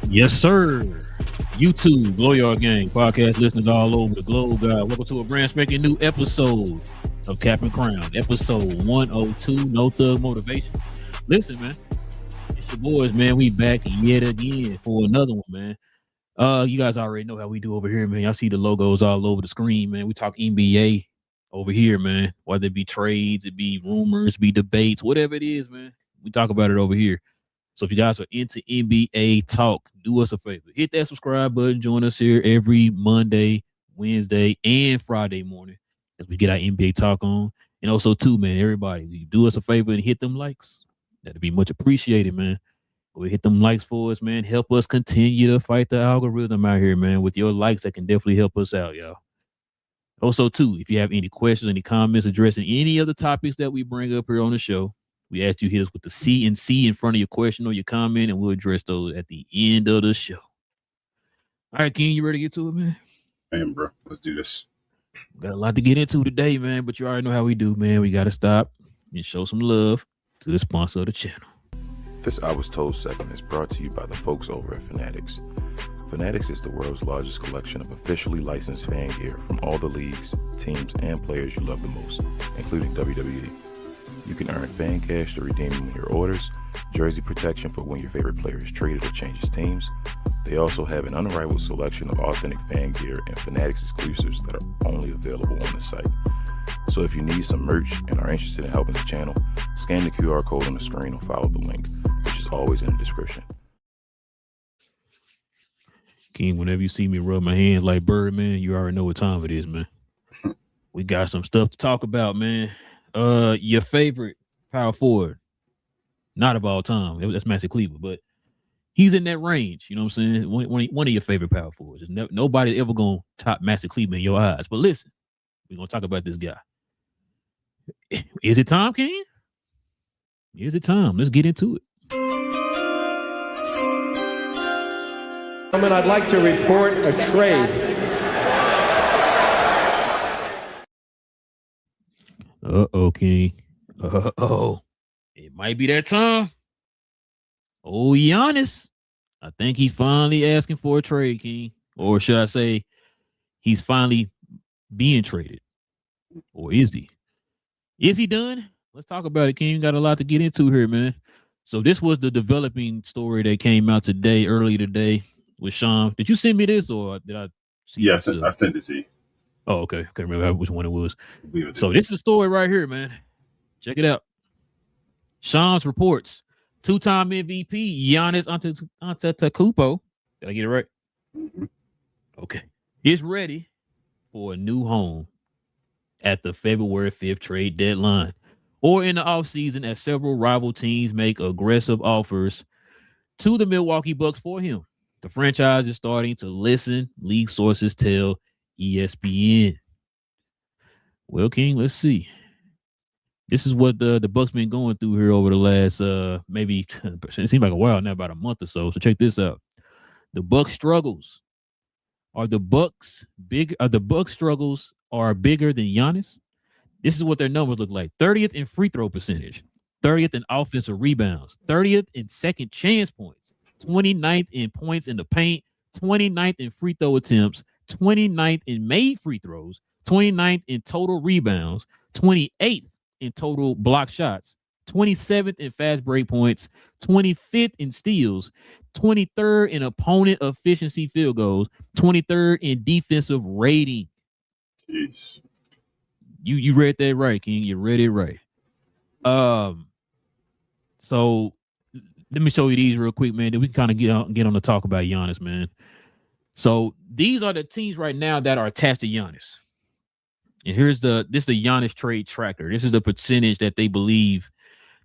Yes, sir. YouTube, GloYard Gang, podcast listeners all over the globe. Welcome to a brand spanking new episode of Cap and Crown, episode 102, No Thug Motivation. Listen, man, it's your boys, man. We back yet again for another one, man. You guys already know how we do over here, man. Y'all see the logos all over the screen, man. We talk NBA over here, man. Whether it be trades, it be rumors, be debates, whatever it is, man. We talk about it over here. So if you guys are into NBA talk, do us a favor. Hit that subscribe button. Join us here every Monday, Wednesday, and Friday morning as we get our NBA talk on. And also, too, man, everybody, do us a favor and hit them likes. That'd be much appreciated, man. Go hit them likes for us, man. Help us continue to fight the algorithm out here, man. With your likes, that can definitely help us out, y'all. Also, too, if you have any questions, any comments addressing any of the topics that we bring up here on the show, we ask you hit us with the C and C in front of your question or your comment, and we'll address those at the end of the show. All right, King, you ready to get to it, man? Man, bro, let's do this. Got a lot to get into today, man, but you already know how we do, man. We got to stop and show some love to the sponsor of the channel. This I Was Told segment is brought to you by the folks over at Fanatics. Fanatics is the world's largest collection of officially licensed fan gear from all the leagues, teams, and players you love the most, including WWE. You can earn fan cash to redeem in your orders, jersey protection for when your favorite player is traded or changes teams. They also have an unrivaled selection of authentic fan gear and Fanatics exclusives that are only available on the site. So if you need some merch and are interested in helping the channel, scan the QR code on the screen or follow the link, which is always in the description. King, whenever you see me rub my hands like Birdman, you already know what time it is, man. We got some stuff to talk about, man. Your favorite power forward, not of all time. That's Master Cleaver, but he's in that range. You know what I'm saying? One of your favorite power forwards. Nobody ever gonna top Master Cleaver in your eyes. But listen, we're gonna talk about this guy. Is it time, King? Is it time? Let's get into it. Gentlemen, I'd like to report a trade. Uh-oh, King. Uh-oh. It might be that time. Oh, Giannis. I think he's finally asking for a trade, King. Or should I say he's finally being traded? Or is he? Is he done? Let's talk about it, King. Got a lot to get into here, man. So this was the developing story that came out early today with Sean. Did you send me this or did I see Yeah, I sent it to you. Oh, okay. I can't remember which one it was. So this is the story right here, man. Check it out. Shams reports two-time MVP Giannis Antetokounmpo. Did I get it right? Mm-hmm. Okay. Is ready for a new home at the February 5th trade deadline or in the offseason as several rival teams make aggressive offers to the Milwaukee Bucks for him. The franchise is starting to listen, league sources tell ESPN. Well, King, let's see. This is what the Bucks been going through here over the last maybe it seems like a while now, about a month or so. So check this out. The Bucks struggles. Are the Bucks struggles are bigger than Giannis? This is what their numbers look like. 30th in free throw percentage, 30th in offensive rebounds, 30th in second chance points, 29th in points in the paint, 29th in free throw attempts, 29th in made free throws, 29th in total rebounds, 28th in total block shots, 27th in fast break points, 25th in steals, 23rd in opponent efficiency field goals, 23rd in defensive rating. Jeez. You read that right, King. You read it right. So let me show you these real quick, man. Then we can kind of get on to talk about Giannis, man. So these are the teams right now that are attached to Giannis. And this is the Giannis trade tracker. This is the percentage that they believe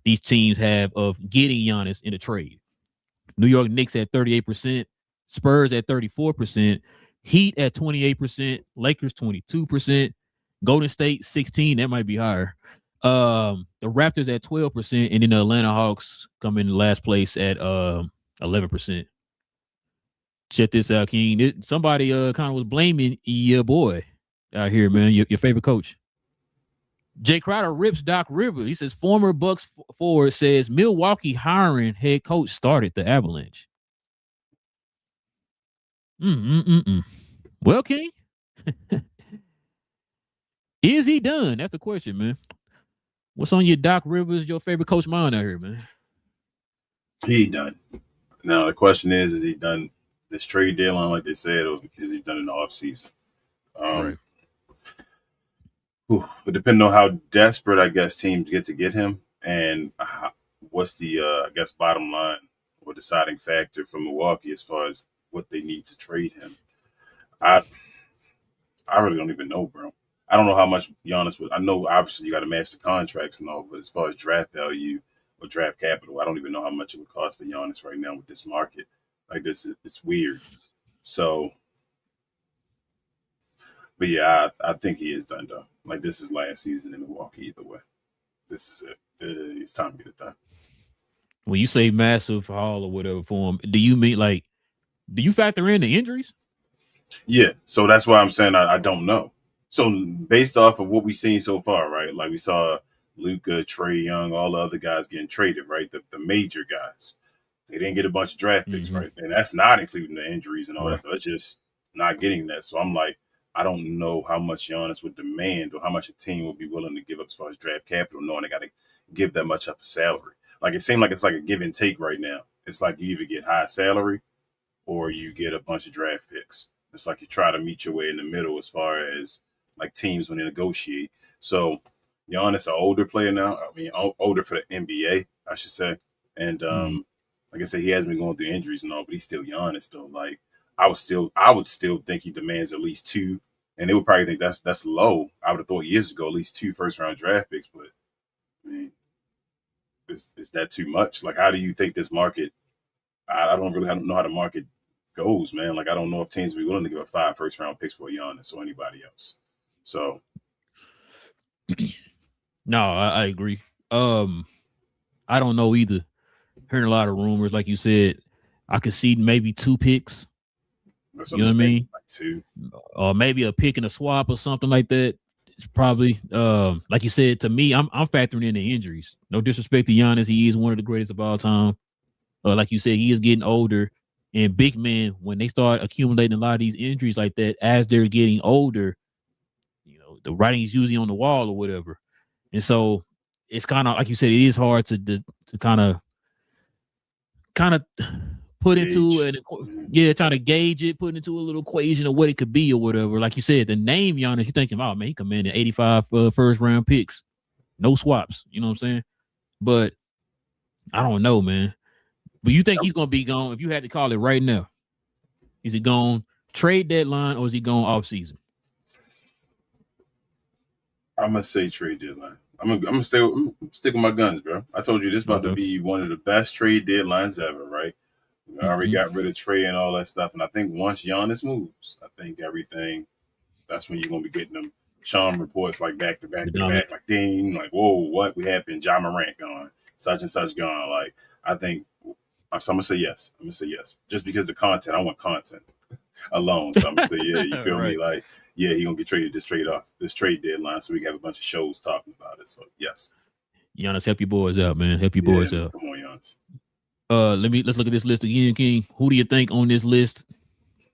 these teams have of getting Giannis in a trade. New York Knicks at 38%, Spurs at 34%, Heat at 28%, Lakers 22%, Golden State 16%. That might be higher. The Raptors at 12%, and then the Atlanta Hawks come in last place at 11%. Check this out, King. Somebody kind of was blaming your boy out here, man, your favorite coach. Jay Crowder rips Doc Rivers. He says former Bucks forward says Milwaukee hiring head coach started the avalanche. Well, King, is he done? That's the question, man. What's on your Doc Rivers, your favorite coach mind out here, man? He done. Now the question is he done this trade deadline like they said, or is he done in the offseason? Right. But depending on how desperate I guess teams get to get him, and what's the I guess bottom line or deciding factor for Milwaukee as far as what they need to trade him, I really don't even know, bro. I don't know how much Giannis would. I know obviously you got to match the contracts and all, but as far as draft value or draft capital, I don't even know how much it would cost for Giannis right now with this market. Like this, it's weird. So, but yeah, I think he is done though. Like this is last season in Milwaukee either way. This is it. It's time to get it done. When you say massive haul or whatever for him, do you mean like, do you factor in the injuries? Yeah, so that's why I'm saying I don't know. So based off of what we've seen so far, right? Like we saw Luka, Trae Young, all the other guys getting traded, right? The major guys. They didn't get a bunch of draft picks, right? And that's not including the injuries and all that. So it's just not getting that. So I'm like, I don't know how much Giannis would demand or how much a team would be willing to give up as far as draft capital, knowing they got to give that much of a salary. Like it seemed like it's like a give and take right now. It's like you either get high salary or you get a bunch of draft picks. It's like you try to meet your way in the middle as far as like teams when they negotiate. So Giannis, an older player now. I mean, older for the NBA, I should say. And like I said, he hasn't been going through injuries and all, but he's still Giannis though. Like I would still think he demands at least 2, and they would probably think that's low. I would have thought years ago at least 2 first-round draft picks, but I mean, is that too much? Like, how do you think this market? I don't know how the market goes, man. Like, I don't know if teams will be willing to give up 5 first-round picks for Giannis or anybody else. So, no, I agree. I don't know either. Hearing a lot of rumors, like you said, I could see maybe 2 picks. You know what I mean? Like 2, or maybe a pick and a swap or something like that. It's probably like you said to me. I'm factoring in the injuries. No disrespect to Giannis, he is one of the greatest of all time. Like you said, he is getting older, and big men when they start accumulating a lot of these injuries like that as they're getting older, you know, the writing is usually on the wall or whatever, and so it's kind of like you said, it is hard to kind of put into it, trying to gauge it, put into a little equation of what it could be or whatever. Like you said, the name Giannis, you're thinking, oh man, he commanded 85 first round picks, no swaps. You know what I'm saying? But I don't know, man. But you think he's gonna be gone? If you had to call it right now, is he gone trade deadline or is he gone off season? I'm gonna say trade deadline. I'm gonna stick with my guns, bro. I told you this is about to be one of the best trade deadlines ever, right? We already got rid of Trae and all that stuff, and I think once Giannis moves, I think everything. That's when you're gonna be getting them Sean reports like back to back to back, like ding, like whoa, what happened? Ja Morant gone, such and such gone. Like I think, so I'm gonna say yes. Just because of content. I want content alone. So I'm gonna say yeah. You feel me? Like yeah, he gonna get traded this trade deadline, so we can have a bunch of shows talking about it. So yes. Giannis, help your boys out, man. Help your boys out. Come on, Giannis. Let's look at this list again, King. Who do you think on this list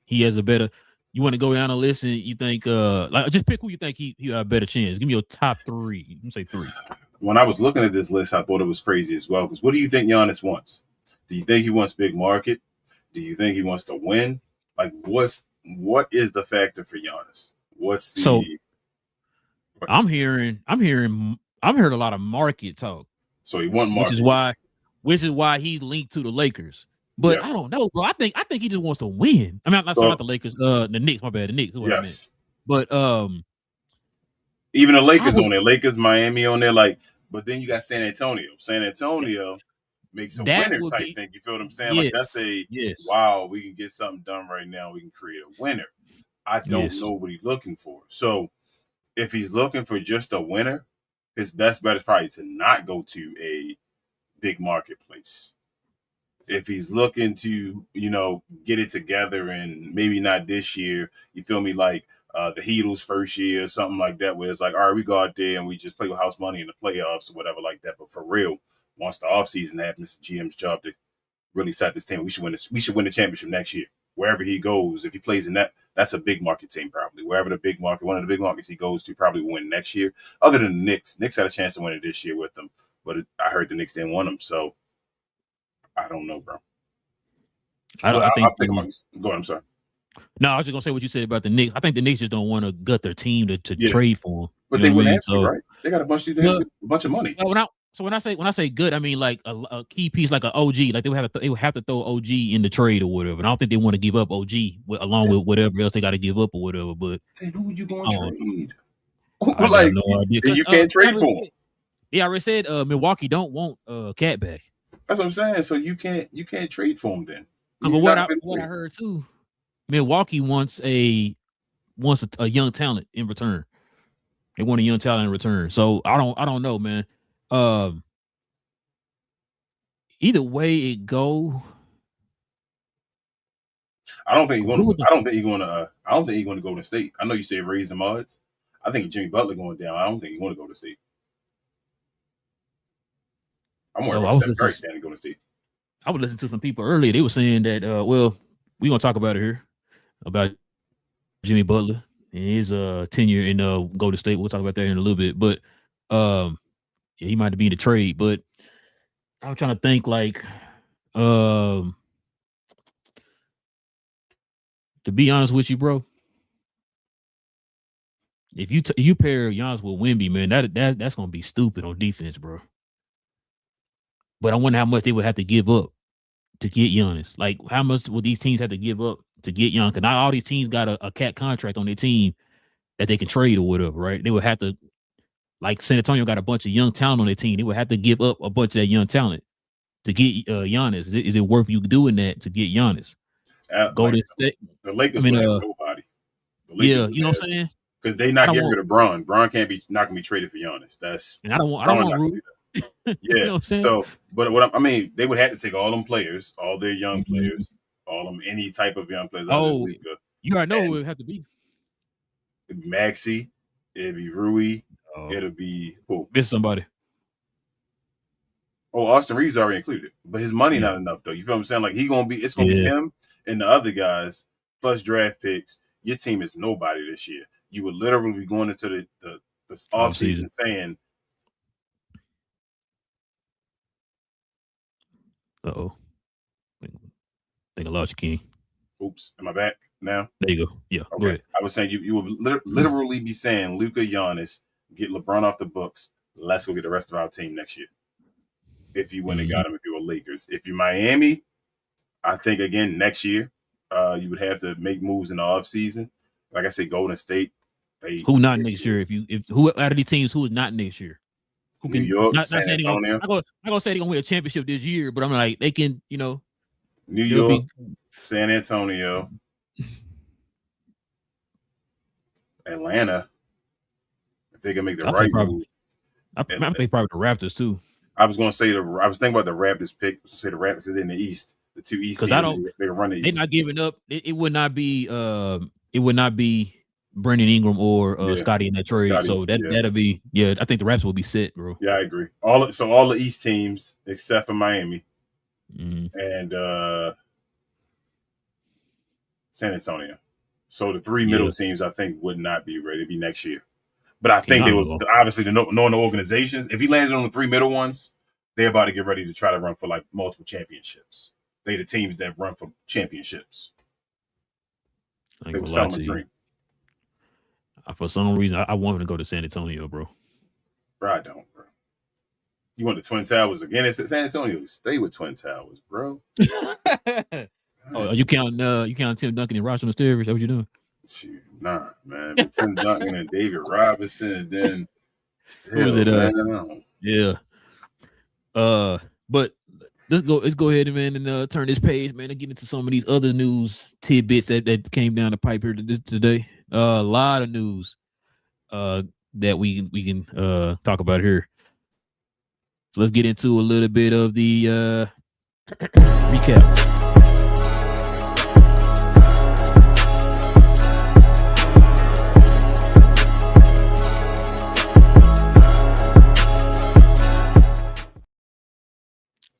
he has a better? You want to go down a list and you think like just pick who you think he has a better chance. Give me your top 3. You can say 3. When I was looking at this list, I thought it was crazy as well. Because what do you think Giannis wants? Do you think he wants big market? Do you think he wants to win? Like what is the factor for Giannis? What's the so? I'm hearing a lot of market talk. So he want market, which is why he's linked to the Lakers. But I don't know, bro. I think he just wants to win. I mean, not the Lakers, the Knicks. My bad, the Knicks. Yes, but even the Lakers on there, Lakers, Miami on there. Like, but then you got San Antonio. San Antonio makes a winner type thing. You feel what I'm saying? Like that's wow, we can get something done right now. We can create a winner. I don't know what he's looking for. So if he's looking for just a winner, his best bet is probably to not go to a big marketplace. If he's looking to, get it together and maybe not this year, you feel me, like the Heatles first year or something like that, where it's like, all right, we go out there and we just play with house money in the playoffs or whatever like that. But for real, once the offseason happens, it's the GM's job to really set this team. We should win the championship next year. wherever he goes, if he plays in that's a big market team probably. Wherever the big market, one of the big markets he goes to, probably will win next year. Other than the Knicks, Knicks had a chance to win it this year with them, but I heard the Knicks didn't want him, so I don't know, bro. I think. I'll pick him. Go ahead. I'm sorry. No, I was just gonna say what you said about the Knicks. I think the Knicks just don't want to gut their team to trade for them. But they wouldn't have to, right? They got a bunch of money. When I say good, I mean like a key piece, like an OG. Like they would have to throw OG in the trade or whatever. And I don't think they want to give up OG along with whatever else they got to give up or whatever. But then who you going to trade? I have no idea. You can't trade for him. Yeah, I already said Milwaukee don't want Cat back. That's what I'm saying. So you can't trade for him then. But what I heard too, Milwaukee wants a young talent in return. They want a young talent in return. So I don't know, man. Either way it go, I don't think he's going to Golden State. I know you say raise the odds. I think Jimmy Butler going down. I don't think he's going to go to State. I'm more about Steph Curry standing to Golden State. I was listening to some people earlier. They were saying that, well, we're going to talk about it here, about Jimmy Butler and his tenure in Golden State. We'll talk about that in a little bit. But yeah, he might be in the trade. But I'm trying to think, like, to be honest with you, bro, if you pair Giannis with Wemby, man, that's going to be stupid on defense, bro. But I wonder how much they would have to give up to get Giannis. Like, how much will these teams have to give up to get Giannis? Because not all these teams got a cat contract on their team that they can trade or whatever, right? They would have to, like San Antonio got a bunch of young talent on their team. They would have to give up a bunch of that young talent to get Giannis. Is it worth you doing that to get Giannis? Golden State. The Lakers would have nobody. Yeah, you know what I'm saying? Because they not getting rid of Bron. Bron not gonna be traded for Giannis. I don't want Rue. Yeah. You know what I'm saying? So, but they would have to take all them players, all their young players, all them any type of young players. You already know who it would have to be. It'd be Maxey, it'd be Rui, it'll be who? Miss somebody. Oh, Austin Reeves already included, but his money not enough though. You feel what I'm saying? Like it's gonna be him and the other guys plus draft picks. Your team is nobody this year. You would literally be going into the offseason saying, I think I lost you, King. Oops, am I back now? There you go. Yeah. Okay. Go ahead. I was saying you would literally be saying Luka, Giannis, get LeBron off the books. Let's go get the rest of our team next year. If you went and got him, if you were Lakers. If you're Miami, I think again next year, you would have to make moves in the offseason. Like I said, Golden State. Who not next year? If who out of these teams who is not next year? Who can, New York, San Antonio. I'm gonna say they're gonna win a championship this year, but I'm like they can, New York, San Antonio, Atlanta. If they can make the right move, I think probably the Raptors too. I was gonna say I was thinking about the Raptors pick. I was gonna say the Raptors because they're in the East, the two East teams. They run the East. They're not giving up. It would not be. It would not be Brandon Ingram or Scotty in that trade. So that'll be I think the Raptors will be set, bro. Yeah, I agree. All the East teams except for Miami and San Antonio. So the three middle teams I think would not be ready to be next year. But I think they would obviously knowing the organizations. If he landed on the three middle ones, they're about to get ready to try to run for like multiple championships. They the teams that run for championships. They were selling a dream. For some reason, I want him to go to San Antonio, bro. Bro, I don't, bro. You want the Twin Towers again? It's San Antonio. Stay with Twin Towers, bro. You count Tim Duncan and Ross on the stairs? Is that what you're doing? Shoot, nah, man. But Tim Duncan and David Robinson, and then still, was it? Man, yeah. But let's go ahead and turn this page, man, and get into some of these other news tidbits that came down the pipe here today. A lot of news that we can talk about here. So let's get into a little bit of the recap.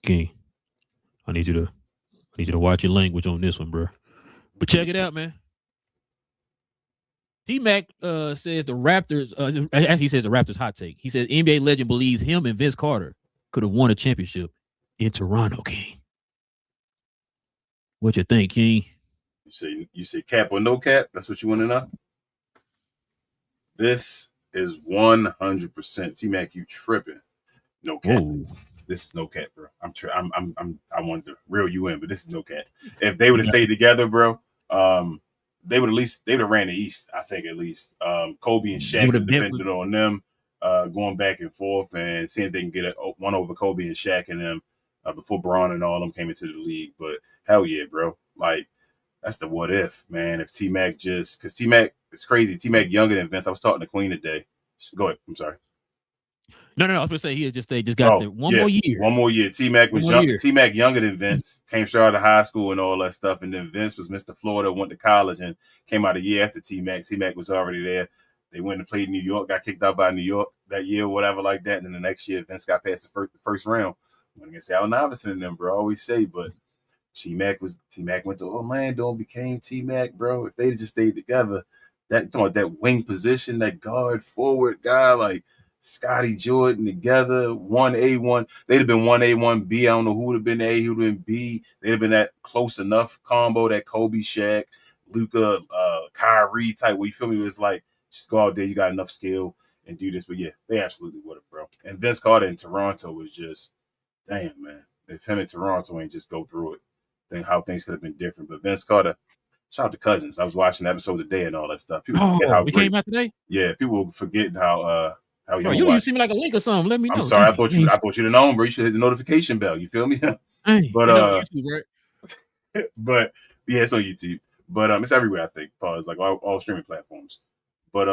King, I need you to watch your language on this one, bro. But check it out, man. T-Mac says the Raptors, actually he says the Raptors hot take. He says NBA legend believes him and Vince Carter could have won a championship in Toronto, King. What you think, King? You say cap or no cap? That's what you want to know? This is 100% T-Mac, you tripping. No cap. Whoa. This is no cap, bro. I wanted to reel you in, but this is no cap. If they would have stayed together, bro, they would have ran the East, I think, at least. Kobe and Shaq would have depended on them going back and forth and seeing if they can get one over Kobe and Shaq and them before Braun and all them came into the league. But hell yeah, bro. Like, that's the what if, man. If T-Mac because T-Mac, it's crazy. T-Mac younger than Vince. I was talking to Queen today. Go ahead. I'm sorry. No. I was going to say he just got there. One more year. One more year. T-Mac was T-Mac younger than Vince. Came straight out of high school and all that stuff. And then Vince was Mr. Florida, went to college and came out a year after T-Mac. T-Mac was already there. They went and played in New York, got kicked out by New York that year or whatever like that. And then the next year, Vince got past the first round. Went against Allen Iverson and them, bro. I always say, but T-Mac went to Orlando and became T-Mac, bro. If they'd just stayed together, that wing position, that guard forward guy, like Scottie Jordan together, 1A1. They'd have been 1A, 1B. I don't know who would have been A, who would have been B. They'd have been that close enough combo, that Kobe, Shaq, Luka, Kyrie type, where you feel me? It was like, just go out there, you got enough skill and do this. But yeah, they absolutely would have, bro. And Vince Carter in Toronto was just, damn, man. If him in Toronto ain't just go through it, then how things could have been different. But Vince Carter, shout out to Cousins. I was watching the episode today and all that stuff. People forget how came out today? Yeah, people forget how bro, you see me like a link or something. Let me know. I'm sorry. I thought you'd have known, bro. You should hit the notification bell. You feel me? But YouTube, right? But yeah, it's on YouTube. But it's everywhere, I think. Pause, like all streaming platforms. But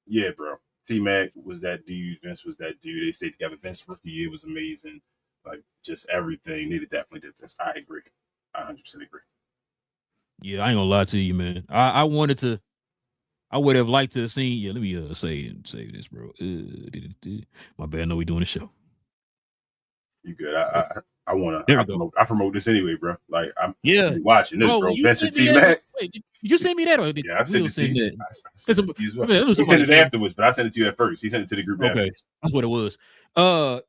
yeah, bro. T-Mac was that dude. Vince was that dude. They stayed together. Vince rookie year was amazing. Like, just everything. They definitely did this. I agree. I 100% agree. Yeah, I ain't gonna lie to you, man. I would have liked to have seen. Yeah, let me say this, bro. My bad. I know we doing the show. You good? I promote this anyway, bro. Like, I'm watching this, bro. Vincent T-Mac. Wait, did you send me that or did I sent it to you? He sent it afterwards, but I sent it to you at first. He sent it to the group. Okay, that's what it was.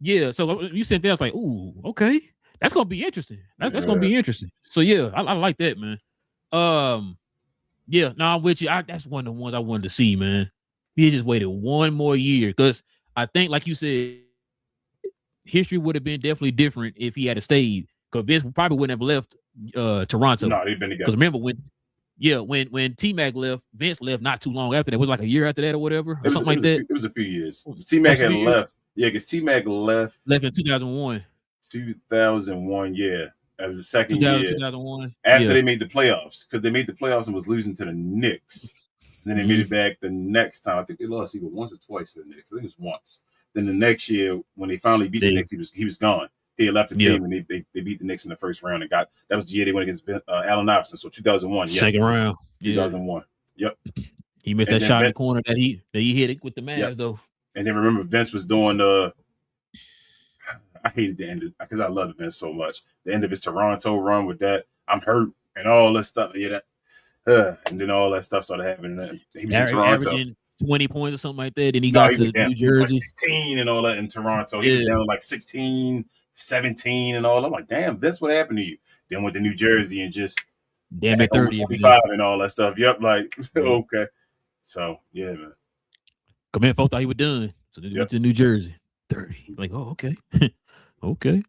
Yeah. So you sent that. I was like, ooh, okay, that's gonna be interesting. That's gonna be interesting. So yeah, I like that, man. Yeah, I'm with you. That's one of the ones I wanted to see, man. He just waited one more year because I think, like you said, history would have been definitely different if he had stayed. Because Vince probably wouldn't have left Toronto. No, they've been together. Because remember when T-Mac left, Vince left not too long after that. It was like a year after that or whatever, or something like that. It was a few years. T-Mac had left. Yeah, because T-Mac left in 2001. 2001, yeah. That was the second year. 2001. After they made the playoffs. Because they made the playoffs and was losing to the Knicks. And then they made it back the next time. I think they lost either once or twice to the Knicks. I think it was once. Then the next year, when they finally beat the Knicks, he was gone. He had left the team, and they beat the Knicks in the first round and that was the year they went against Allen Iverson. So 2001, yes. Second round. 2001. Yep. He missed that shot in the corner that he hit it with the Mavs, though. And then remember, Vince was doing I hated the end because I loved Vince so much. The end of his Toronto run with that, I'm hurt and all that stuff. Yeah, and then all that stuff started happening. He was in Toronto. Averaging 20 points or something like that. Then he got to New Jersey. Like 16 and all that in Toronto. He was down like 16, 17 and all. I'm like, damn, Vince, what happened to you? Then went to New Jersey and just damn it, 30, 25 and all that stuff. Yep, like okay. So yeah, man. Command folk thought he was done, so they went to New Jersey. 30. Like, oh, okay, okay.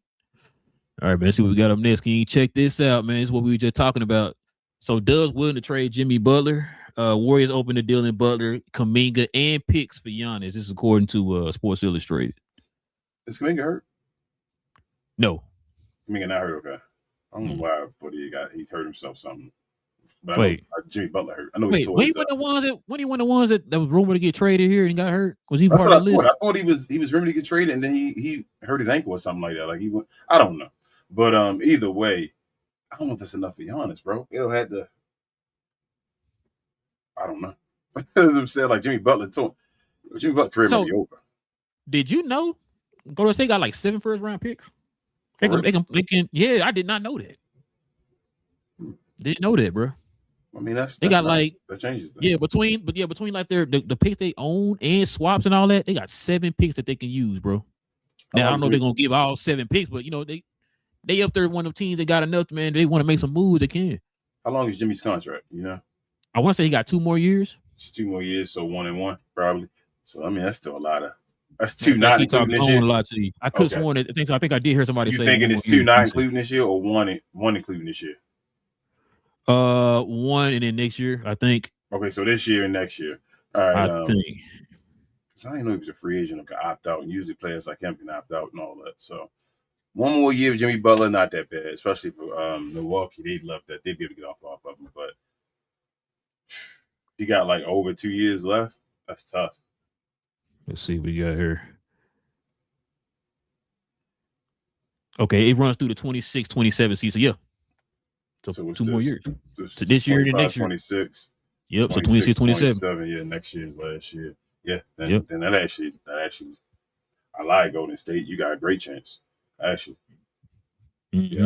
All right, man. Let's see what we got up next. Can you check this out, man? This is what we were just talking about. So, Doug's willing to trade Jimmy Butler. Warriors open to Dylan Butler, Kuminga, and picks for Giannis. This is according to Sports Illustrated. Is Kuminga hurt? No. Kuminga not hurt. Okay. I don't know why, but he hurt himself something. But wait, I know Jimmy Butler hurt. I know wait, when he won the ones that was rumored to get traded here and he got hurt? Was he part of the list? I thought he was rumored to get traded and then he hurt his ankle or something like that. Like he went, I don't know. But either way, I don't know if that's enough for Giannis, bro. It'll have to. I don't know. As I'm saying, like Jimmy Butler career might be over. Did you know Golden State got like 7 first-round picks? They can. Yeah, I did not know that. Didn't know that, bro. I mean, that's got nice. like that changes things. between like the picks they own and swaps and all that, they got 7 picks that they can use, bro. Now I don't know if they're gonna give all 7 picks, but they up there one of the teams that got enough, man. They want to make some moves. They can. How long is Jimmy's contract? I want to say he got 2 more years. Just 2 more years, so 1 and 1 probably. So I mean, that's still a lot of. That's 2 not including this year. A lot to you. I could have sworn it. I think I did hear somebody say. You thinking it's 2 not including this year, or one including this year? 1 and then next year, I think. Okay, so this year and next year. All right. I think. Because I didn't know he was a free agent or could opt out, and usually players like him can opt out and all that. So 1 more year of Jimmy Butler, not that bad, especially for Milwaukee. They'd love that. They'd be able to get off of him, but he got like over 2 years left. That's tough. Let's see what we got here. Okay, it runs through the 26-27 season. Yeah. So 2 more years. So this year and next year. 26. Yep. So 26-27. Yeah, next year's last year. Yeah. Then that actually, I lied, Golden State. You got a great chance. Actually. Mm-hmm. Yeah,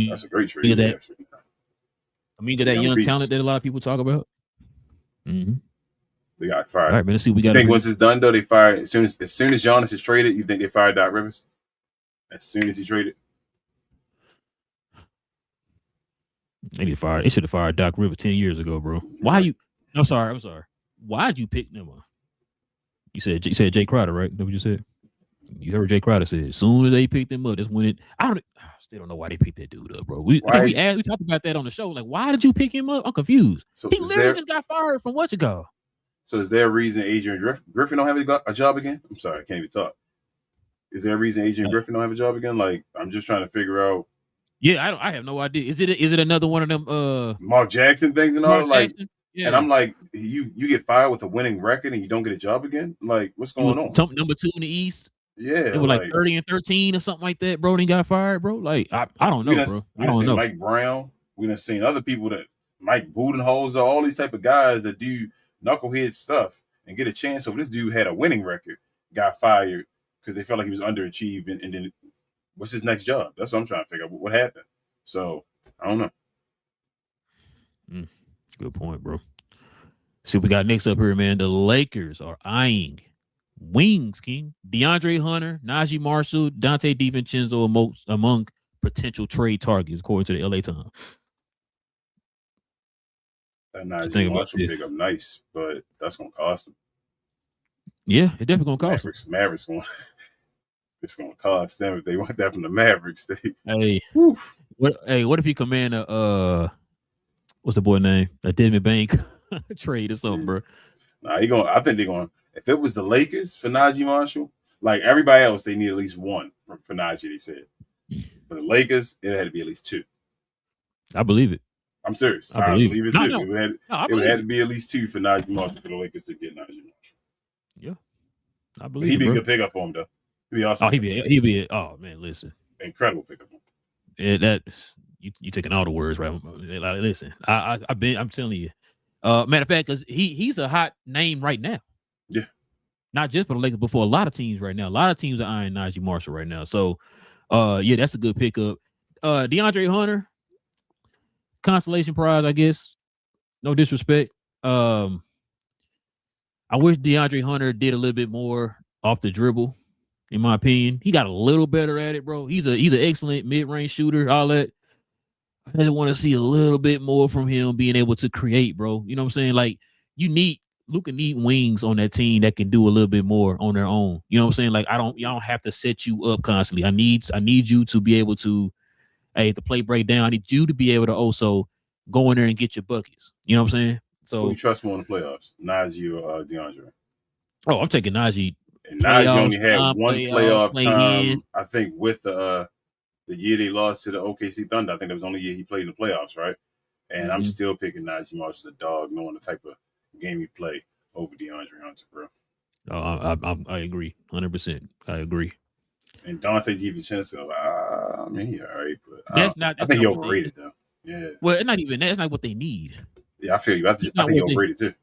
that's a great trade. That young talent that a lot of people talk about. Mm-hmm. They got fired. All right, man. Let's see what we got. You think once it's done though, they fired as soon as Giannis is traded, you think they fired Doc Rivers? As soon as he traded? They should have fired Doc Rivers 10 years ago, bro. I'm sorry. Why'd you pick them? You said Jay Crowder, right? That's what you said? You heard Jay Crowder say as soon as they picked him up, that's when it. I still don't know why they picked that dude up, bro. We talked about that on the show. Like, why did you pick him up? I'm confused. So he literally just got fired from what you call. So is there a reason Adrian Griffin don't have a job again? I'm sorry, I can't even talk. Is there a reason Adrian Griffin don't have a job again? Like, I'm just trying to figure out. Yeah, I have no idea. Is it another one of them Mark Jackson things and all? Like, yeah. And I'm like, you get fired with a winning record and you don't get a job again? Like, what's going on? Number 2 in the East. Yeah, it was like 30-13 or something like that, bro. Then got fired, bro. Like, I don't know, bro. We done seen Mike Brown. We done seen other people that Mike Budenholzer, all these type of guys that do knucklehead stuff and get a chance. So this dude had a winning record, got fired because they felt like he was underachieved, and then what's his next job? That's what I'm trying to figure out. What happened? So I don't know. Good point, bro. See what we got next up here, man. The Lakers are eyeing wings, King. DeAndre Hunter, Najee Marshall, Dante DiVincenzo among potential trade targets, according to the LA Times. That Najee Marshall pick up nice, but that's going to cost them. Yeah, it definitely going to cost them. Mavericks going it's going to cost them if they want that from the Mavericks. Hey, what if you command what's the boy name? A Desmond Bank trade or something, bro? Nah, I think they're going. If it was the Lakers for Najee Marshall, like everybody else, they need at least 1 for Najee. They said for the Lakers, it had to be at least 2. I believe it. I'm serious. I believe it too. It would have to be at least 2 for Najee Marshall for the Lakers to get Najee Marshall. Yeah, I believe he'd be a good pickup for him though. He'd be awesome. He'd be. Oh man, listen, incredible pickup for him. Yeah, that you taking all the words right. Like, listen, I'm telling you. Matter of fact, because he's a hot name right now. Yeah. Not just for the Lakers, but for a lot of teams right now. A lot of teams are eyeing Najee Marshall right now. So, yeah, that's a good pickup. DeAndre Hunter, consolation prize, I guess. No disrespect. I wish DeAndre Hunter did a little bit more off the dribble, in my opinion. He got a little better at it, bro. He's an excellent mid-range shooter, all that. I just want to see a little bit more from him being able to create, bro. You know what I'm saying? Like, Luka need wings on that team that can do a little bit more on their own. You know what I'm saying? Like, y'all don't have to set you up constantly. I need you to be able to, if the play break down, I need you to be able to also go in there and get your buckets. You know what I'm saying? So who you trust more in the playoffs, Najee or DeAndre? Oh, I'm taking Najee. And Najee only had one playoff time, I think, with the year they lost to the OKC Thunder. I think that was the only year he played in the playoffs, right? And I'm still picking Najee Marshall, the dog, knowing the type of game he play over DeAndre Hunter, bro. Oh, I agree, 100%. I agree. And Dante DiVincenzo, I mean, he all right, but I think he overrated though. Yeah. Well, it's not even that. It's not what they need. Yeah, I feel you. I think he overrated too.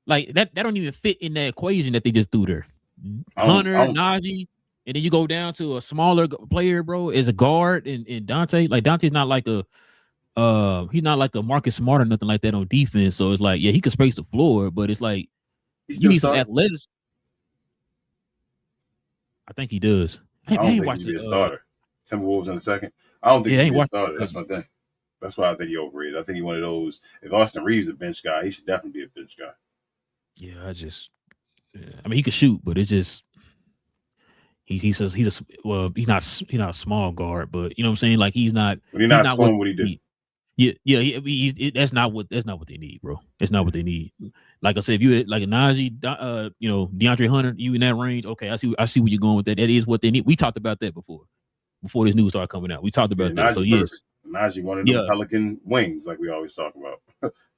Like that don't even fit in that equation that they just threw there. Hunter, Najee, and then you go down to a smaller player, bro, as a guard, and Dante. Like, Dante's not like a he's not like a Marcus Smart or nothing like that on defense. So it's like, yeah, he can space the floor, but it's like you need some athletics. I think he does. I don't think he'd be a starter. Timberwolves in a second. I don't think he'd be a starter. That's my thing. That's why I think he overrated. I think he's one of those. If Austin Reeves is a bench guy, he should definitely be a bench guy. Yeah, I mean, he can shoot, but it's just he's not a small guard, but you know what I'm saying? Like he's not. But he's not scoring what he did. That's not what they need, bro. That's not what they need. Like I said, if you like a Najee, DeAndre Hunter, you in that range, okay, I see where you're going with that. That is what they need. We talked about that before this news started coming out. We talked about that. So yes, Najee one of the Pelican wings, like we always talk about.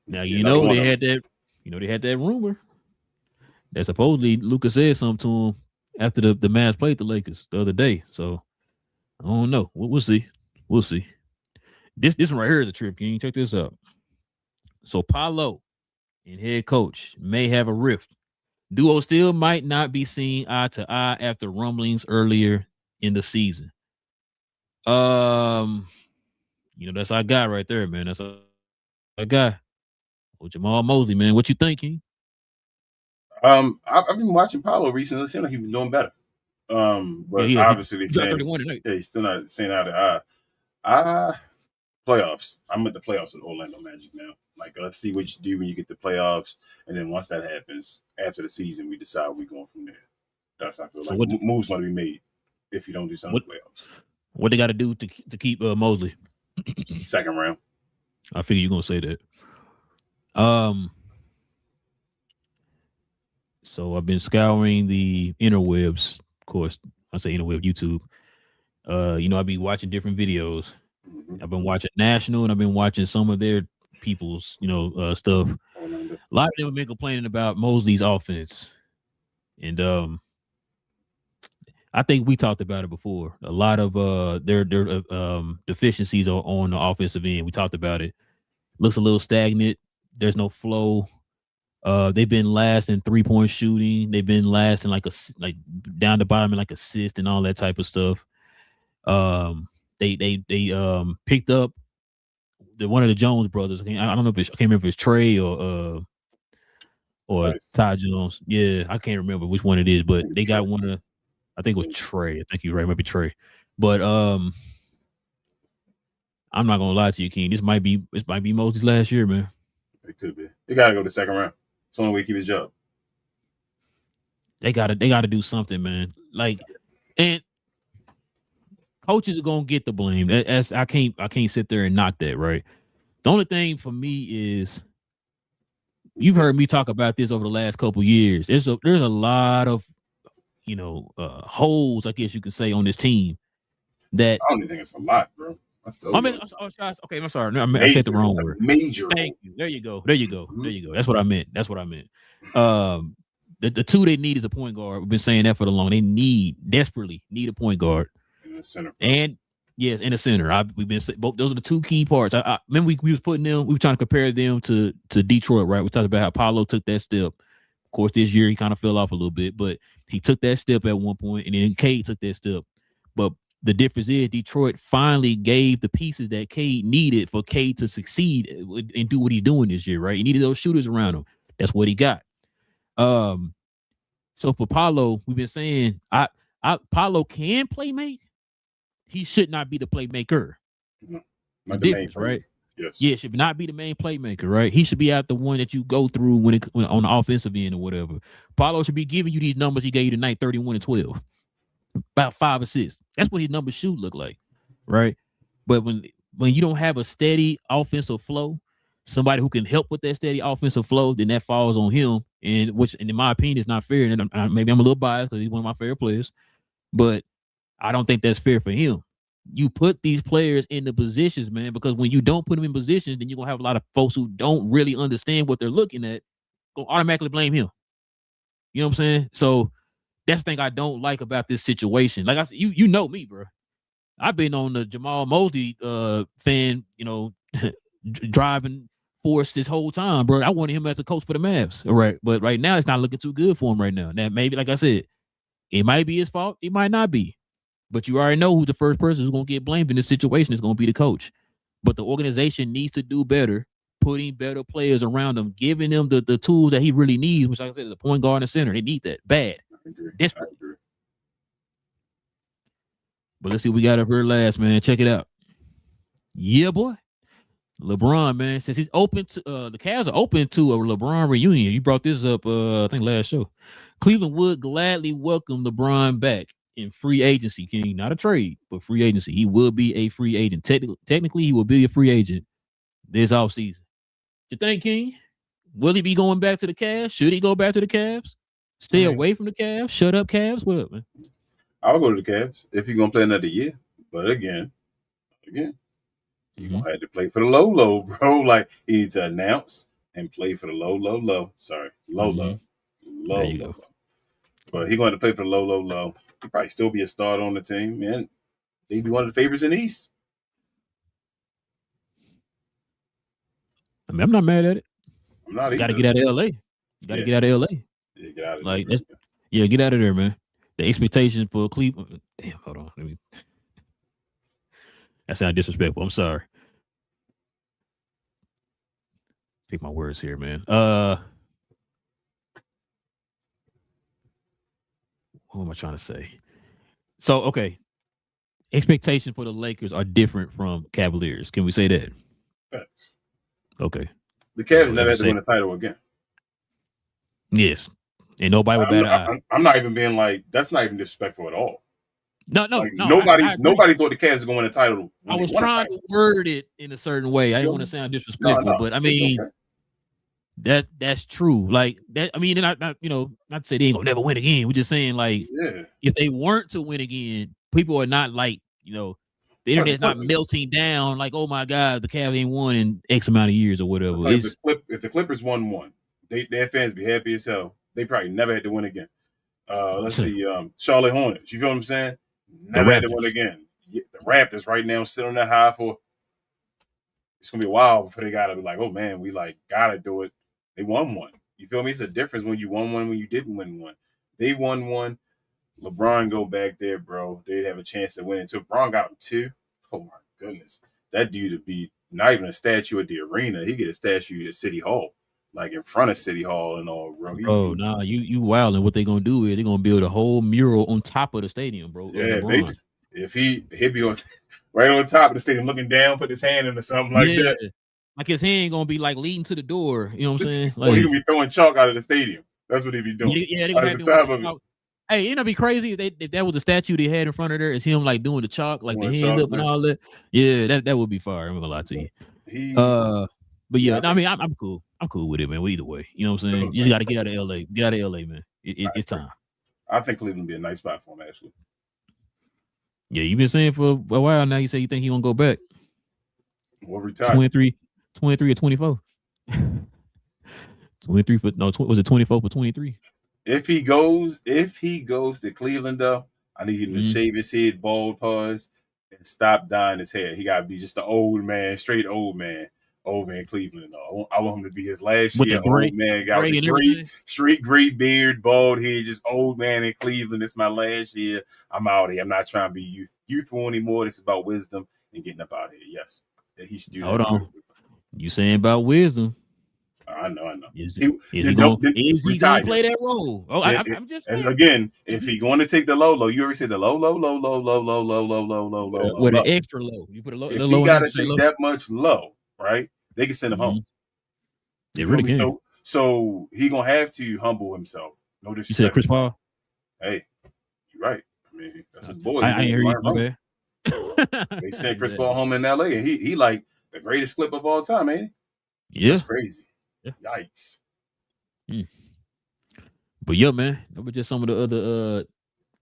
Now they had that rumor that supposedly Lucas said something to him after the Mavs played the Lakers the other day. So I don't know. We'll see. We'll see. This one right here is a trip. Can you check this out? So Paolo and head coach may have a rift. Duo still might not be seen eye to eye after rumblings earlier in the season. That's our guy right there, man. That's our guy. Oh, Jamal Mosley, man. What you thinking? I've been watching Paolo recently. It seems like he's been doing better. But obviously he's still not saying eye to eye. Playoffs. I'm at the playoffs with Orlando Magic now. Like, let's see what you do when you get the playoffs, and then once that happens, after the season, we decide we're going from there. That's how I feel. So like moves want to be made if you don't do something in the playoffs. What they got to do to keep Mosley? Second round. I figure you're gonna say that. So I've been scouring the interwebs. Of course, I say interweb, YouTube. I've been watching different videos. I've been watching National, and I've been watching some of their people's, stuff. A lot of them have been complaining about Mosley's offense, and I think we talked about it before. A lot of their deficiencies are on the offensive end. We talked about it. Looks a little stagnant. There's no flow. They've been last in 3-point shooting. They've been last in like down the bottom in like assist and all that type of stuff. They picked up one of the Jones brothers. I don't know if I can't remember if it's Trey or nice. Ty Jones. Yeah, I can't remember which one it is, but they got one of. I think it was Trey. I think you're right. It might be Trey. But I'm not gonna lie to you, King. This might be Mosley's last year, man. It could be. They gotta go to second round. It's the only way to keep his job. They gotta do something, man. Like, and coaches are gonna get the blame. I can't sit there and knock that, right? The only thing for me is you've heard me talk about this over the last couple years. There's a lot of holes, I guess you could say, on this team. That I don't even think it's a lot, bro. Okay, I'm sorry. No, I said the wrong word. Major. Thank you. There you go. That's what I meant. The two they need is a point guard. We've been saying that for the long. They desperately need a point guard. In the center. And yes, in the center. We've been both. Those are the two key parts. I remember we was putting them. We were trying to compare them to Detroit, right? We talked about how Paolo took that step. Of course, this year he kind of fell off a little bit, but he took that step at one point, and then Cade took that step. But the difference is Detroit finally gave the pieces that Cade needed for Cade to succeed and do what he's doing this year, right? He needed those shooters around him. That's what he got. So for Paolo, we've been saying Paolo can play make. He should not be the playmaker. No, the difference, right? Yes. Yeah, should not be the main playmaker, right? He should be out the one that you go through when on the offensive end or whatever. Paolo should be giving you these numbers he gave you tonight, 31 and 12. About 5 assists. That's what his numbers should look like, right? But when you don't have a steady offensive flow, somebody who can help with that steady offensive flow, then that falls on him, and which, in my opinion, is not fair. And maybe I'm a little biased because he's one of my favorite players, but I don't think that's fair for him. You put these players in the positions, man, because when you don't put them in positions, then you're gonna have a lot of folks who don't really understand what they're looking at, gonna automatically blame him. You know what I'm saying? So that's the thing I don't like about this situation. Like I said, you know me, bro. I've been on the Jamal Mosley fan, driving force this whole time, bro. I wanted him as a coach for the Mavs, all right? But right now, it's not looking too good for him right now. Now, maybe, like I said, it might be his fault. It might not be. But you already know who the first person who's going to get blamed in this situation is going to be the coach. but the organization needs to do better, putting better players around them, giving them the tools that he really needs, which, like I said, the point guard and center. They need that bad. Desperate. But let's see what we got up here last, man. Check it out. Yeah, boy. LeBron, man, since he's open to the Cavs are open to a LeBron reunion. You brought this up, I think last show. Cleveland would gladly welcome LeBron back in free agency, King. Not a trade, but free agency. He will be a free agent. Technically, he will be a free agent this offseason. You think, King? Will he be going back to the Cavs? Should he go back to the Cavs? Stay away from the Cavs? Shut up, Cavs? What up, man? I'll go to the Cavs if he's gonna play another year. But again, you're gonna have to play for the low, bro. Like he needs to announce and play for the low. Sorry, low. But he's going to play for the low. He'll probably still be a starter on the team, man. They'd be one of the favorites in the East. I mean, I'm not mad at it. I'm not. Got to get out of LA. Got to get out of LA. Yeah, get out of like there. get out of there, man. The expectation for Cleveland. Damn, hold on. That sounds disrespectful. I'm sorry. Pick my words here, man. What am I trying to say? So, okay. Expectations for the Lakers are different from Cavaliers. Can we say that? Facts. Okay. The Cavs never had to win a title again. Yes. And nobody would bat an eye. I'm not even being like, that's not even disrespectful at all. No. Nobody thought the Cavs was going to win a title. I was trying to word it in a certain way. I didn't want to sound disrespectful, but I mean, that's true. Like that. I mean, not to say they ain't gonna never win again. We're just saying, like, if they weren't to win again, people are not like, the internet's not melting down. Like, oh my God, the Cavs ain't won in X amount of years or whatever. Like if the Clippers won one, their fans be happy as hell. They probably never had to win again. Let's see, Charlotte Hornets. You feel what I'm saying? Never had to win again. The Raptors right now sit on that high for. It's gonna be a while before they gotta be like, oh man, we like gotta do it. They won one. You feel me? It's a difference when you won one when you didn't win one. They won one. LeBron go back there, bro. They'd have a chance to win it too. LeBron got him two. Oh my goodness, that dude would be not even a statue at the arena. He get a statue at City Hall. Like in front of City Hall and all, bro. You wild. And what they gonna do is they're gonna build a whole mural on top of the stadium, bro. Yeah, basically. If he'd be on right on top of the stadium, looking down, put his hand in or something like that. Like his hand gonna be like leading to the door. You know what I'm saying? Like, he gonna be throwing chalk out of the stadium. That's what he'd be doing. Yeah, they gonna have to. Hey, it'd be crazy if that was the statue they had in front of there. Is him like doing the chalk, like the hand up and all that. Yeah, that would be fire. I'm not gonna lie to you. But yeah, I mean, I'm cool. I'm cool with it, man. Either way, you know what I'm saying? You just got to get out of LA. Get out of LA, man. It's time. I think Cleveland would be a nice spot for him, actually. Yeah, you've been saying for a while now. You say you think he gonna go back. Well, retire. 23 or 24. 23 for was it 24 for 23? If he goes to Cleveland, though, I need him to shave his head, bald pause, and stop dyeing his hair. He gotta be just an old man, straight old man. Over in Cleveland, though. I want him to be his last year. Old man, got the straight gray beard, bald head, just old man in Cleveland. It's my last year. I'm out of here. I'm not trying to be youthful anymore. This is about wisdom and getting up out of here. Yes, he should do that. Hold on. You saying about wisdom? I know. Is he going to play that role? Oh, I'm just saying. And again, if he going to take the low, you already said the low. With an extra low, you put a low. If he got to take that much low. Right, they can send him home. They really can. So he gonna have to humble himself. No disrespect. You said Chris Paul. Hey, you're right. I mean, that's his boy. I hear you. They sent Chris Paul home in LA, and he like the greatest clip of all time, ain't he? Yeah, that's crazy. Yeah. Yikes. But yeah, man, that was just some of the other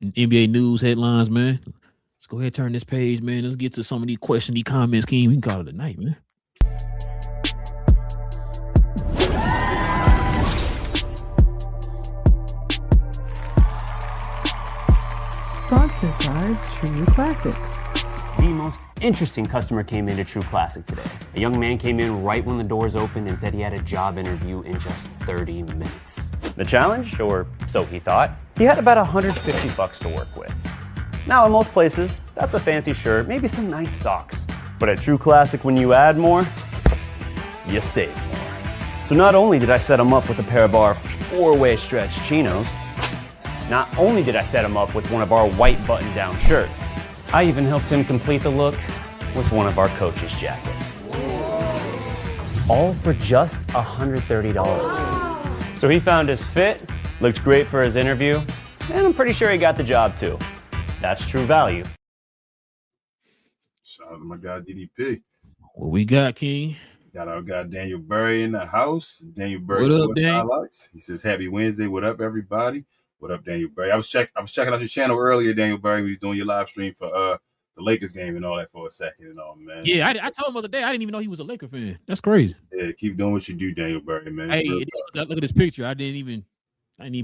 NBA news headlines, man. Let's go ahead and turn this page, man. Let's get to some of these questions, these comments, King. We can call it a night, man. Sponsored by True Classic. The most interesting customer came into True Classic today. A young man came in right when the doors opened and said he had a job interview in just 30 minutes. The challenge, or so he thought, he had about $150 to work with. Now, in most places, that's a fancy shirt, maybe some nice socks. But at True Classic, when you add more, you save more. So not only did I set him up with a pair of our 4-way stretch chinos, not only did I set him up with one of our white button-down shirts, I even helped him complete the look with one of our coach's jackets. All for just $130. So he found his fit, looked great for his interview, and I'm pretty sure he got the job too. That's true value. Shout out to my guy DDP. What we got, King? Got our guy Daniel Burry in the house. Daniel Burry What up, Dan? highlights. He says, "Happy Wednesday. What up, everybody? What up, Daniel Burry?" I was checking out your channel earlier, Daniel Burry. We was doing your live stream for the Lakers game and all that for a second and all, man. Yeah, I told him the other day I didn't even know he was a Laker fan. That's crazy. Yeah, keep doing what you do, Daniel Burry, man. Hey, look at this picture. I didn't even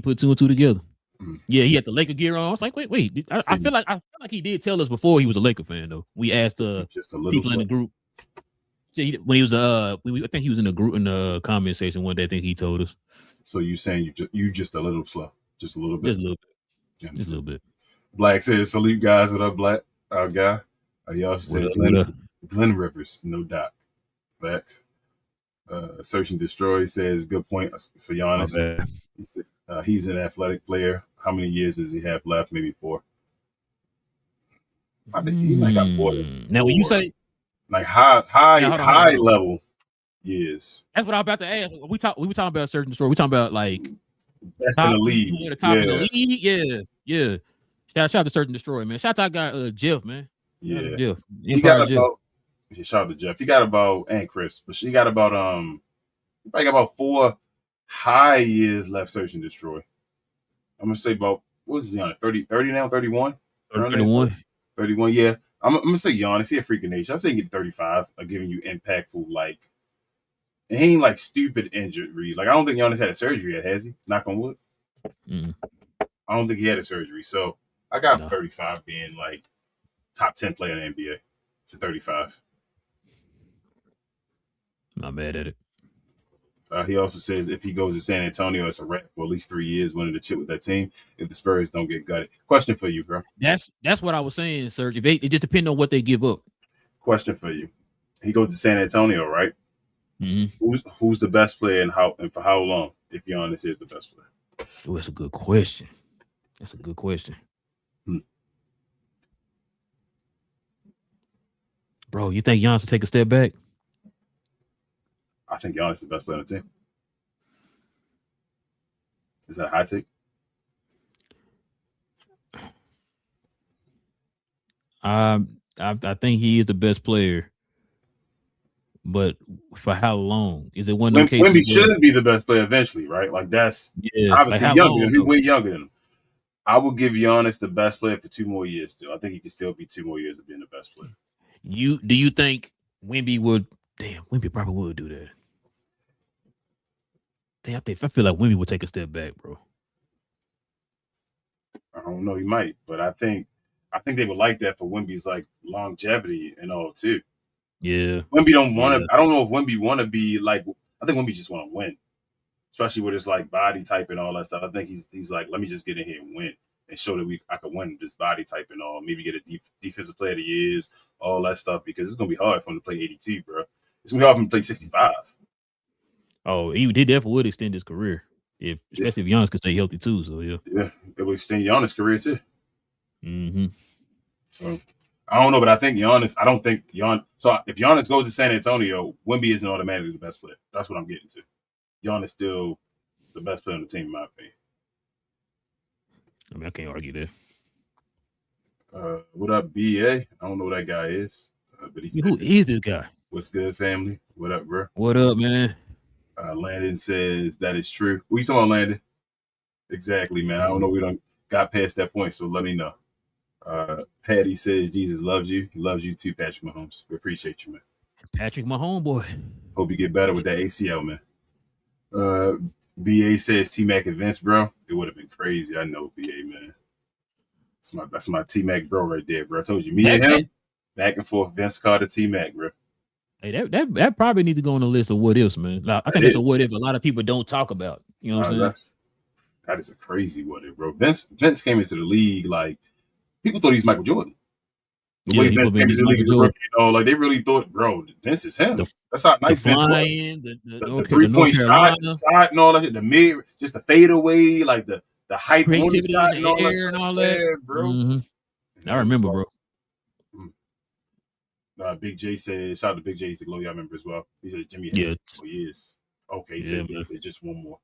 put two and two together. Yeah, he had the Laker gear on. I was like, wait. I feel like he did tell us before he was a Laker fan though. We asked just a little people in the group. When he was I think he was in the group in the comment section one day. I think he told us. So you saying you just a little slow, just a little bit, just a little bit, just a little bit. Black says, "Salute guys, what up, Black? Our guy." He also says, Glenn Rivers, no doubt. Facts. Search and Destroy says, "Good point for Giannis." He said, he's an athletic player. How many years does he have left? Maybe 4. I think he might got 4. Now, when you say like high level years, that's what I'm about to ask. We were talking about Search and Destroy. We talking about like best in the league. The top in the league. Yeah. Shout out to Search and Destroy, man. Shout out to our guy Jeff, man. Yeah, Jeff. He got about. Shout out to Jeff. He got about and Chris, but she got about probably got about 4 high years left. Search and Destroy. I'm gonna say about what is he on? 30 now, 31? 31. 31, yeah. I'm gonna say Giannis. He a freak of nature. I say he get 35 of giving you impactful, like, and he ain't like stupid injury. Like, I don't think Giannis had a surgery yet, has he? Knock on wood. I don't think he had a surgery. So I got 35 being like top 10 player in the NBA. It's a 35. Not mad at it. He also says if he goes to San Antonio, it's a wrap for at least 3 years winning the chip with that team if the Spurs don't get gutted. Question for you, bro. That's what I was saying, Serge. It just depends on what they give up. Question for you. He goes to San Antonio, right? Mm-hmm. Who's the best player and for how long, if Giannis is the best player? Oh, that's a good question. Bro, you think Giannis will take a step back? I think Giannis is the best player on the team. Is that a high take? I think he is the best player, but for how long? Is it one of them cases? Wemby should be the best player eventually, right? Like that's obviously like younger. He's way younger than him. I will give Giannis the best player for 2 more years. Still, I think he can still be 2 more years of being the best player. Do you think Wemby would? Damn, Wemby probably would do that. Damn, I feel like Wemby would take a step back, bro. I don't know. He might, but I think they would like that for Wemby's like longevity and all too. Yeah, Wemby don't want to. I don't know if Wemby want to be like. I think Wemby just want to win, especially with his like body type and all that stuff. I think he's like, let me just get in here and win and show that I can win this body type and all. Maybe get a defensive player of the years, all that stuff, because it's gonna be hard for him to play 82, bro. It's gonna be hard for him to play 65. Oh, he definitely would extend his career, especially if Giannis could stay healthy too. So yeah, it would extend Giannis' career too. Mm-hmm. So I don't know, but I think Giannis. I don't think Giannis. So if Giannis goes to San Antonio, Wemby isn't automatically the best player. That's what I'm getting to. Giannis still the best player on the team, in my opinion. I mean, I can't argue that. What up, BA? I don't know who that guy is, but who is this guy? What's good, family? What up, bro? What up, man? Landon says that is true. What you talking about, Landon? Exactly, man. I don't know. We don't got past that point, so let me know. Patty says Jesus loves you. He loves you too, Patrick Mahomes. We appreciate you, man. Patrick, my homeboy. Hope you get better with that ACL, man. BA says T-Mac and Vince, bro. It would have been crazy. I know, BA, man. That's my T-Mac bro right there, bro. I told you, me and him, back and forth, Vince Carter, T-Mac, bro. Hey, that probably need to go on the list of what ifs, man. Like, I think that's a what if a lot of people don't talk about. You know what I'm saying? That is a crazy what if, bro. Vince came into the league like people thought he was Michael Jordan. The way he Vince put me in painted this the Michael niggas a Jordan. rookie, like they really thought, bro, Vince is him. That's how The nice Vince was. flying, the The North 3-point Carolina shot and all that shit, the mid, just the fade away, like the height on the creativity in shot the and all that air and stuff. all that. Yeah, bro. Mm-hmm. I remember, bro. Big J said, shout out to Big J, he's a GloYard member as well. He said Jimmy has 2 more years. Okay, he said just 1 more.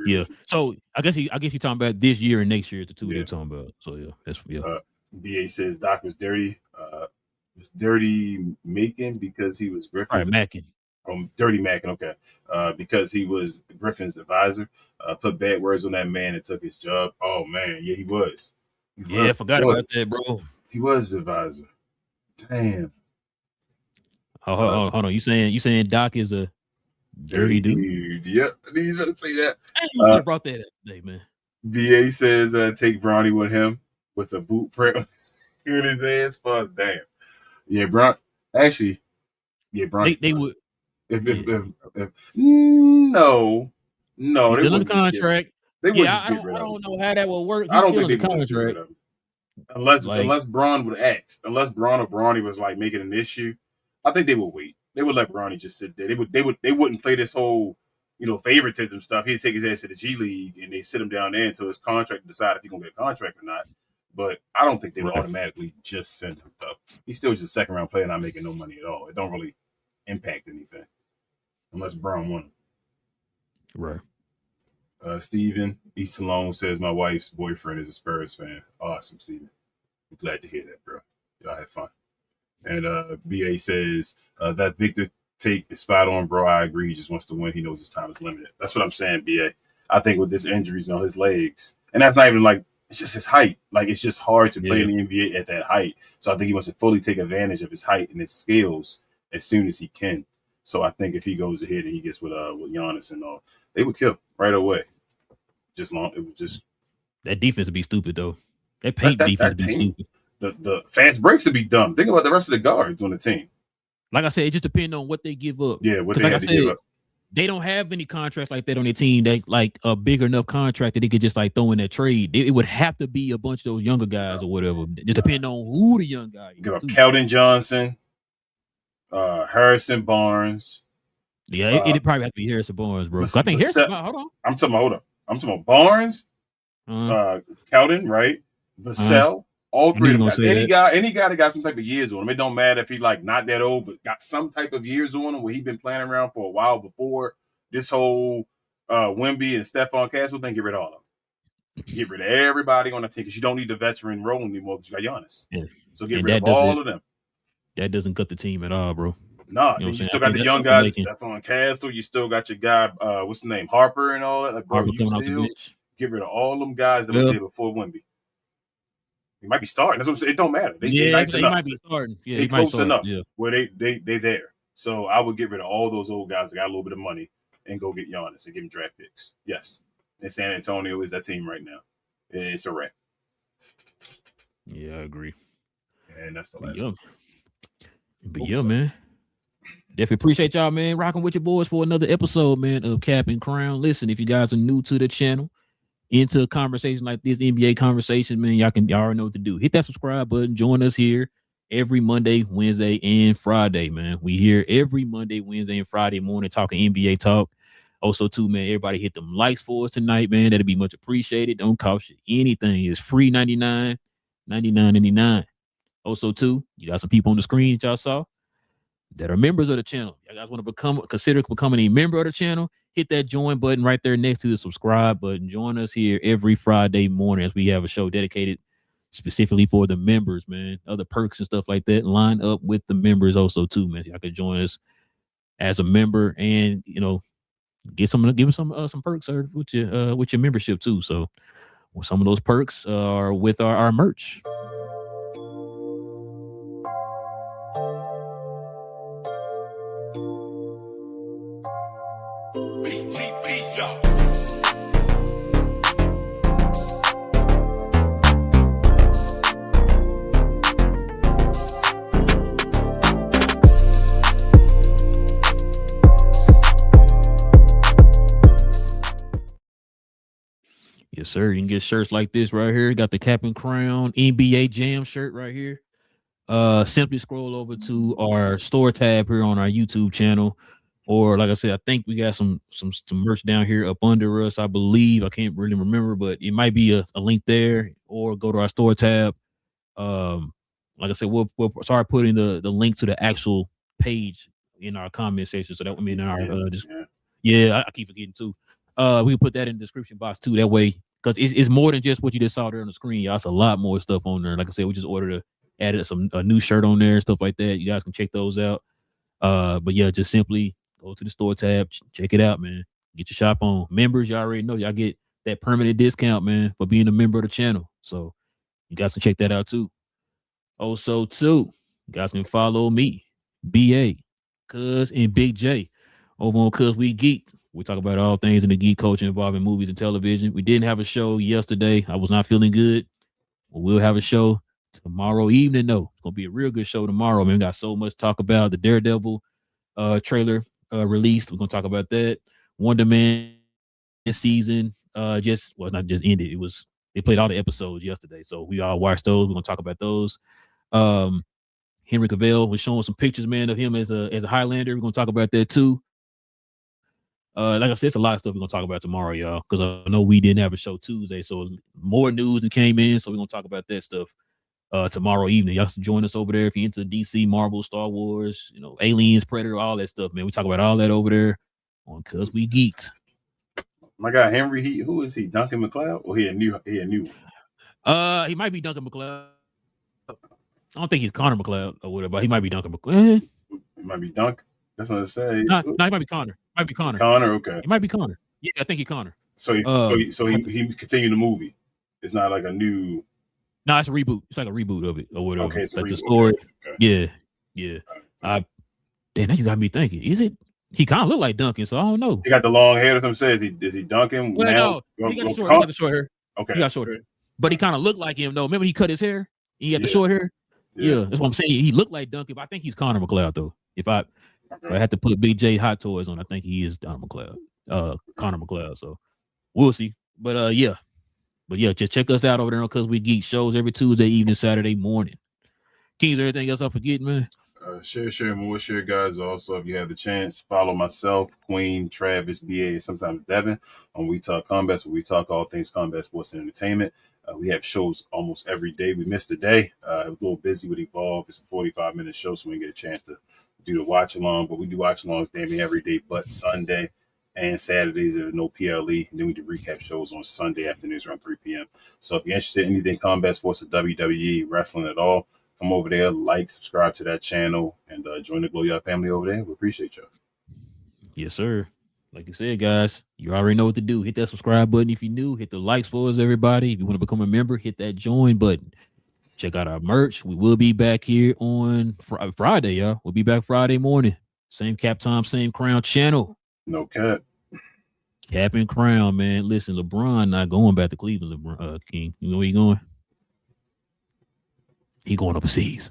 Yeah. So I guess he talking about this year and next year is the 2 they're talking about. So BA says Doc was dirty. Was dirty making because he was Griffin's Mackin. Dirty Mackin, okay. Because he was Griffin's advisor. Put bad words on that man and took his job. Oh man, yeah, he was. I forgot about that, bro. He was his advisor. Damn. Hold on. You saying Doc is a dirty dude? Yep, he's gonna say that. You should have brought that up today, man. BA says take Bronny with him with a boot print in his hands. Fuzz, damn. Yeah, Bron. Actually, yeah, Bron. They would. If no, he's they still in the wouldn't contract. They would just I get rid of him. don't know how that would work. I don't think they would just get rid of him unless Bron would ask. Unless Bron or Bronny was like making an issue, I think they would wait. They would let Bronny just sit there. They wouldn't play this whole favoritism stuff. He'd take his ass to the G League and they sit him down there until his contract decide if he's gonna get a contract or not. But I don't think they would automatically just send him up. He's still just a second round player, not making no money at all. It don't really impact anything unless Brown won. Right. Steven East Alone says my wife's boyfriend is a Spurs fan. Awesome, Steven. I'm glad to hear that, bro. Y'all have fun. And BA says that Victor take is spot on, bro. I agree. He just wants to win. He knows his time is limited. That's what I'm saying, BA. I think with this injuries, his legs, and that's not even like it's just his height. Like it's just hard to play in the NBA at that height. So I think he wants to fully take advantage of his height and his skills as soon as he can. So I think if he goes ahead and he gets with Giannis and all, they would kill right away. It would just that defense would be stupid though. That paint defense would be stupid. The fast breaks would be dumb. Think about the rest of the guards on the team. Like I said, it just depends on what they give up. Yeah, what they have to give up. They don't have any contracts like that on their team. They like a big enough contract that they could just like throw in that trade. It would have to be a bunch of those younger guys or whatever. Just depending on who the young guy is. Give up Keldon Johnson, Harrison Barnes. Yeah, it'd probably have to be Harrison Barnes, bro. I think Harrison. Hold on. I'm talking about Barnes, Keldon, right? Vassell. All three of them. Any guy that got some type of years on him. It don't matter if he like not that old, but got some type of years on him where he's been playing around for a while before this whole Wemby and Stephon Castle thing. Get rid of all of them. Get rid of everybody on the team because you don't need the veteran role anymore because you got Giannis. Yeah. So get rid of all of them. That doesn't cut the team at all, bro. Nah, you still got the young guys, Stephon Castle. You still got your guy, what's his name, Harper and all that. Like, bro, Harper you still get rid of all them guys that were there before Wemby. He might be starting. That's what I'm saying. It don't matter. They nice enough. Might be starting. Yeah, they close enough where they there. So I would get rid of all those old guys that got a little bit of money and go get Giannis and give him draft picks. Yes. And San Antonio is that team right now. It's a wrap. Yeah, I agree. And that's the last one. But man. Definitely appreciate y'all, man, rocking with your boys for another episode, man, of Cap and Crown. Listen, if you guys are new to the channel, into a conversation like this, NBA conversation, man, y'all already know what to do. Hit that subscribe button. Join us here every Monday, Wednesday, and Friday, man. We here every Monday, Wednesday, and Friday morning talking NBA talk. Also, too, man, everybody hit them likes for us tonight, man. That'd be much appreciated. Don't cost you anything. It's free $99.99. Also, too, you got some people on the screen that y'all saw that are members of the channel. You guys want to consider becoming a member of the channel? Hit that join button right there next to the subscribe button. Join us here every Friday morning as we have a show dedicated specifically for the members, man. Other perks and stuff like that. Line up with the members also too, man. Y'all can join us as a member and give them some perks with your membership too. So some of those perks are with our merch. Yes, sir. You can get shirts like this right here. Got the Cap and Crown NBA Jam shirt right here. simply scroll over to our store tab here on our YouTube channel. Or like I said, I think we got some merch down here up under us. I believe I can't really remember, but it might be a link there. Or go to our store tab. Like I said, we'll start putting the link to the actual page in our comment section. So that in our I keep forgetting too. We can put that in the description box too. That way, because it's more than just what you just saw there on the screen. Y'all, it's a lot more stuff on there. Like I said, we just added a new shirt on there, stuff like that. You guys can check those out. But yeah, just simply go to the store tab, check it out, man. Get your shop on. Members, you already know y'all get that permanent discount, man, for being a member of the channel. So you guys can check that out too. Also, too, you guys can follow me, BA, Cuz, and Big J over on Cuz We Geek. We talk about all things in the geek culture involving movies and television. We didn't have a show yesterday. I was not feeling good. We'll have a show tomorrow evening, though. It's going to be a real good show tomorrow, man. We got so much to talk about. The Daredevil trailer released. We're going to talk about that. Wonder Man season not just ended. They played all the episodes yesterday, so we all watched those. We're going to talk about those. Henry Cavill was showing some pictures, man, of him as a Highlander. We're going to talk about that, too. Like I said, it's a lot of stuff we're gonna talk about tomorrow, y'all. Because I know we didn't have a show Tuesday, so more news that came in. So we're gonna talk about that stuff tomorrow evening. Y'all can join us over there if you're into DC, Marvel, Star Wars, Aliens, Predator, all that stuff, man. We talk about all that over there on Cuz We Geeked. My guy Henry, who is he? Duncan McLeod? Or he a new one? He might be Duncan McLeod. I don't think he's Connor McLeod or whatever, but he might be Duncan McLeod. He might be Dunk. That's what I say. No, he might be Connor. Connor, okay. It might be Connor. Yeah, I think he's Connor. So he continued the movie. It's not like a new. No, it's a reboot. It's like a reboot of it or whatever. Okay, it's like the story. Okay. Yeah. Damn, now you got me thinking. Is it? He kind of look like Duncan, so I don't know. He got the long hair. That's what I'm saying. Is he Duncan? Well, no, he got the short hair. Okay, he got short hair, but he kind of looked like him though. Remember he cut his hair? He had the short hair. Yeah, that's what I'm saying. He looked like Duncan, but I think he's Connor McLeod though. If I had to put Big J Hot Toys on, I think he is Connor McLeod. So we'll see. But just check us out over there on Cuz We Geek. Shows every Tuesday evening, Saturday morning. Kings, everything else I forget, man? Share more, guys. Also, if you have the chance, follow myself, Queen, Travis, BA, sometimes Devin on We Talk Combat. So we talk all things combat, sports, and entertainment. We have shows almost every day. We missed a day. I was a little busy with Evolve. It's a 45-minute show, so we didn't get a chance to do the watch along. But we do watch alongs damn near every day, but Sunday and Saturdays there's no PLE. And then we do recap shows on Sunday afternoons around 3 p.m. So if you're interested in anything combat sports or WWE, wrestling at all, come over there, like, subscribe to that channel, and join the GloYard family over there. We appreciate y'all. Yes, sir. Like you said, guys, you already know what to do. Hit that subscribe button if you're new. Hit the likes for us, everybody. If you want to become a member, hit that join button. Check out our merch. We will be back here on Friday, y'all. We'll be back Friday morning. Same cap time, same crown channel. No cap. Cap and crown, man. Listen, LeBron not going back to Cleveland, King. You know where he going? He going overseas.